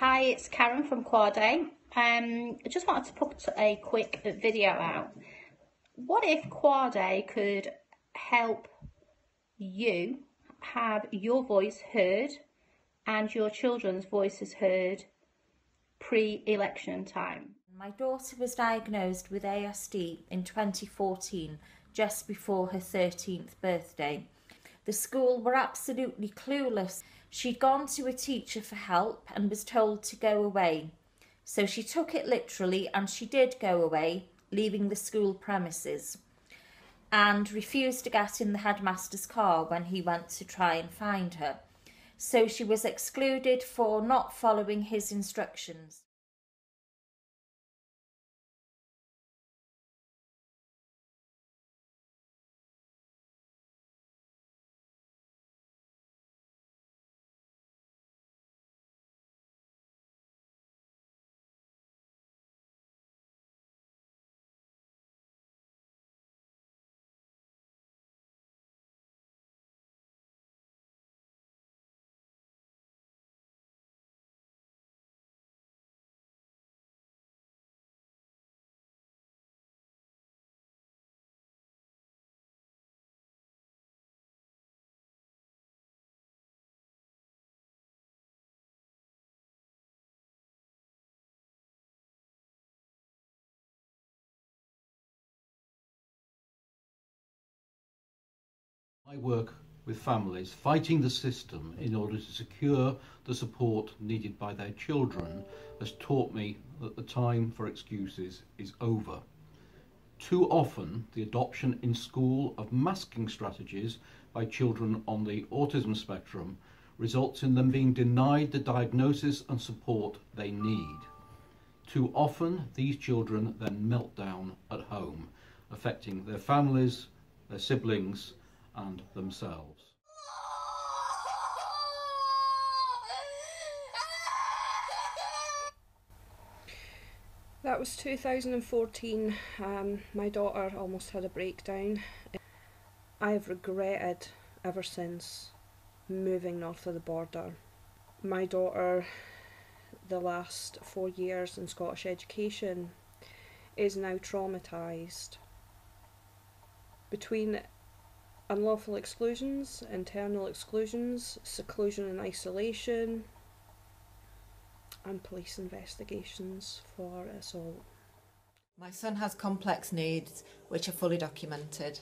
Hi, it's Karen from KWADE. I just wanted to put a quick video out. What if KWADE could help you have your voice heard and your children's voices heard pre-election time? My daughter was diagnosed with ASD in 2014, just before her 13th birthday. The school were absolutely clueless. She'd gone to a teacher for help and was told to go away. So she took it literally and she did go away, leaving the school premises, and refused to get in the headmaster's car when he went to try and find her. So she was excluded for not following his instructions. I work with families fighting the system in order to secure the support needed by their children has taught me that the time for excuses is over. Too often, the adoption in school of masking strategies by children on the autism spectrum results in them being denied the diagnosis and support they need. Too often, these children then melt down at home, affecting their families, their siblings, and themselves. That was 2014. My daughter almost had a breakdown. I have regretted ever since moving north of the border. My daughter, the last 4 years in Scottish education, is now traumatised. Between unlawful exclusions, internal exclusions, seclusion and isolation, and police investigations for assault. My son has complex needs which are fully documented.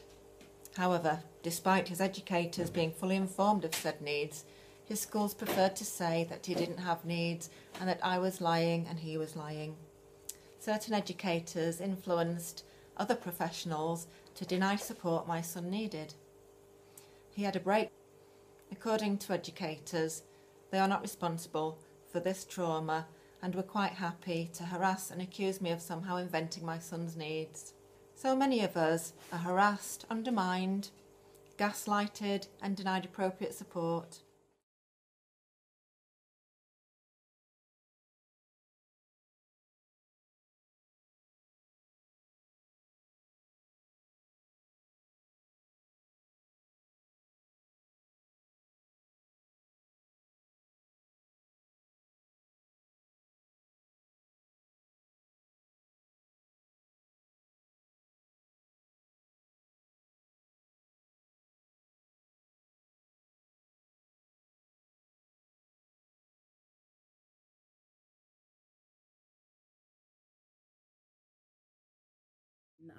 However, despite his educators being fully informed of said needs, his schools preferred to say that he didn't have needs and that I was lying and he was lying. Certain educators influenced other professionals to deny support my son needed. He had a break. According to educators, they are not responsible for this trauma and were quite happy to harass and accuse me of somehow inventing my son's needs. So many of us are harassed, undermined, gaslighted and denied appropriate support.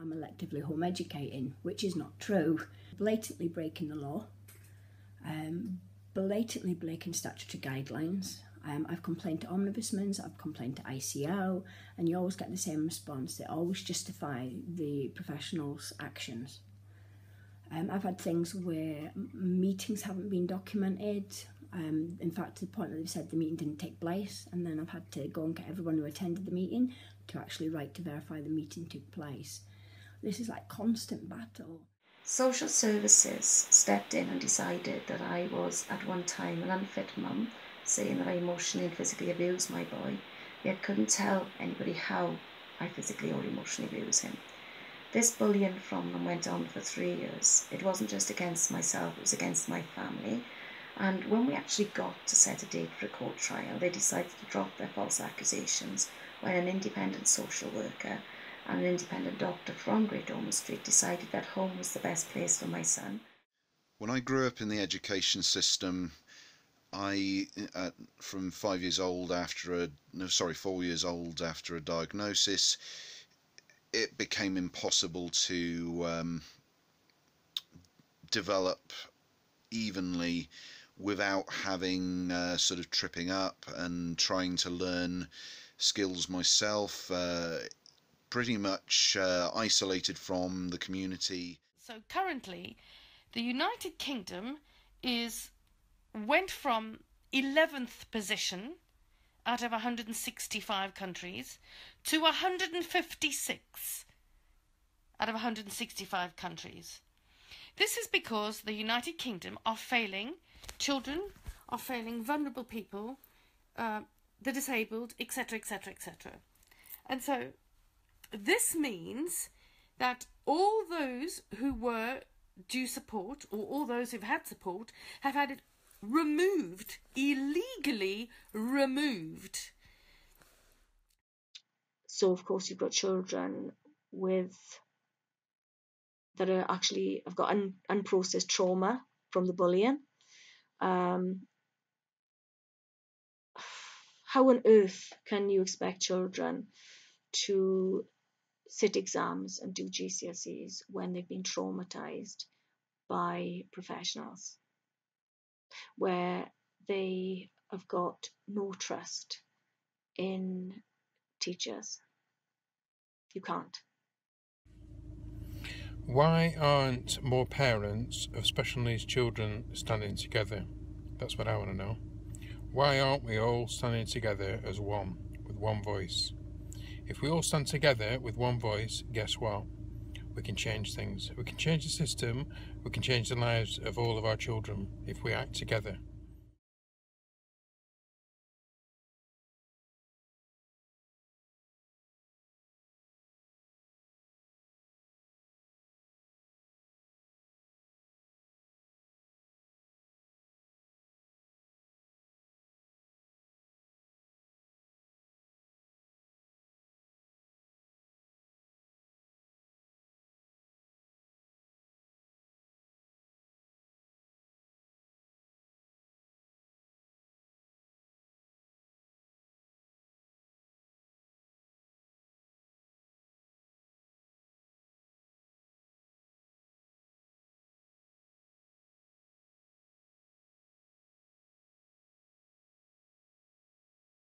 I'm electively home educating, which is not true. Blatantly breaking the law, blatantly breaking statutory guidelines. I've complained to ombudsmen, I've complained to ICO, and you always get the same response. They always justify the professionals' actions. I've had things where meetings haven't been documented, in fact to the point that they've said the meeting didn't take place, and then I've had to go and get everyone who attended the meeting to actually write to verify the meeting took place. This is like constant battle. Social services stepped in and decided that I was at one time an unfit mum, saying that I emotionally and physically abused my boy, yet couldn't tell anybody how I physically or emotionally abused him. This bullying from them went on for 3 years. It wasn't just against myself, it was against my family. And when we actually got to set a date for a court trial, they decided to drop their false accusations when an independent social worker and an independent doctor from Great Ormond Street decided that home was the best place for my son. When I grew up in the education system, from 4 years old after a diagnosis, it became impossible to develop evenly without having sort of tripping up and trying to learn skills myself, pretty much isolated from the community. So currently the United Kingdom went from 11th position out of 165 countries to 156 out of 165 countries. This is because the United Kingdom are failing children, are failing vulnerable people, the disabled, etc., etc., etc. And so this means that all those who were due support, or all those who've had support, have had it removed, illegally removed. So of course you've got children that have got unprocessed trauma from the bullying. How on earth can you expect children to sit exams and do GCSEs when they've been traumatized by professionals, where they have got no trust in teachers? You can't. Why aren't more parents of special needs children standing together? That's what I want to know. Why aren't we all standing together as one, with one voice? If we all stand together with one voice, guess what? We can change things. We can change the system. We can change the lives of all of our children if we act together.